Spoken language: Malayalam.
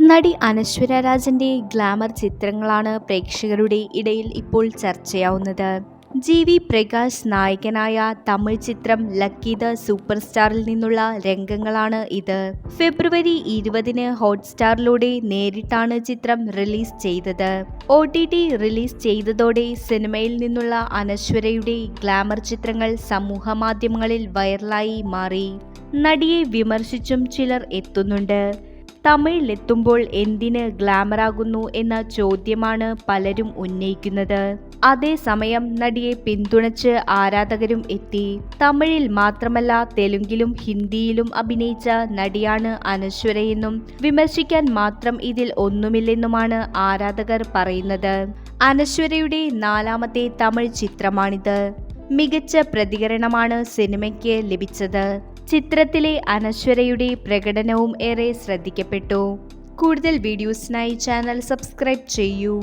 നടി അനശ്വര രാജന്റെ ഗ്ലാമർ ചിത്രങ്ങളാണ് പ്രേക്ഷകരുടെ ഇടയിൽ ഇപ്പോൾ ചർച്ചയാവുന്നത്. ജി.വി. പ്രകാശ് നായകനായ തമിഴ് ചിത്രം ലക്കി ദ സൂപ്പർ സ്റ്റാറിൽ നിന്നുള്ള രംഗങ്ങളാണ് ഇത്. ഫെബ്രുവരി 20-ന് ഹോട്ട്സ്റ്റാറിലൂടെ നേരിട്ടാണ് ചിത്രം റിലീസ് ചെയ്തത്. OTT റിലീസ് ചെയ്തതോടെ സിനിമയിൽ നിന്നുള്ള അനശ്വരയുടെ ഗ്ലാമർ ചിത്രങ്ങൾ സമൂഹ മാധ്യമങ്ങളിൽ വൈറലായി മാറി. നടിയെ വിമർശിച്ചും ചിലർ എത്തുന്നുണ്ട്. തമിഴിലെത്തുമ്പോൾ എന്തിന് ഗ്ലാമറാകുന്നു എന്ന ചോദ്യമാണ് പലരും ഉന്നയിക്കുന്നത്. അതേസമയം നടിയെ പിന്തുണച്ച് ആരാധകരും എത്തി. തമിഴിൽ മാത്രമല്ല തെലുങ്കിലും ഹിന്ദിയിലും അഭിനയിച്ച നടിയാണ് അനശ്വരയെന്നും വിമർശിക്കാൻ മാത്രം ഇതിൽ ഒന്നുമില്ലെന്നുമാണ് ആരാധകർ പറയുന്നത്. അനശ്വരയുടെ 4ാമത്തെ തമിഴ് ചിത്രമാണിത്. മികച്ച പ്രതികരണമാണ് സിനിമയ്ക്ക് ലഭിച്ചത്. ചിത്രത്തിലെ അനശ്വരയുടെ പ്രകടനവും ഏറെ ശ്രദ്ധിക്കപ്പെട്ടു. കൂടുതൽ വീഡിയോസിനായി ചാനൽ സബ്സ്ക്രൈബ് ചെയ്യൂ.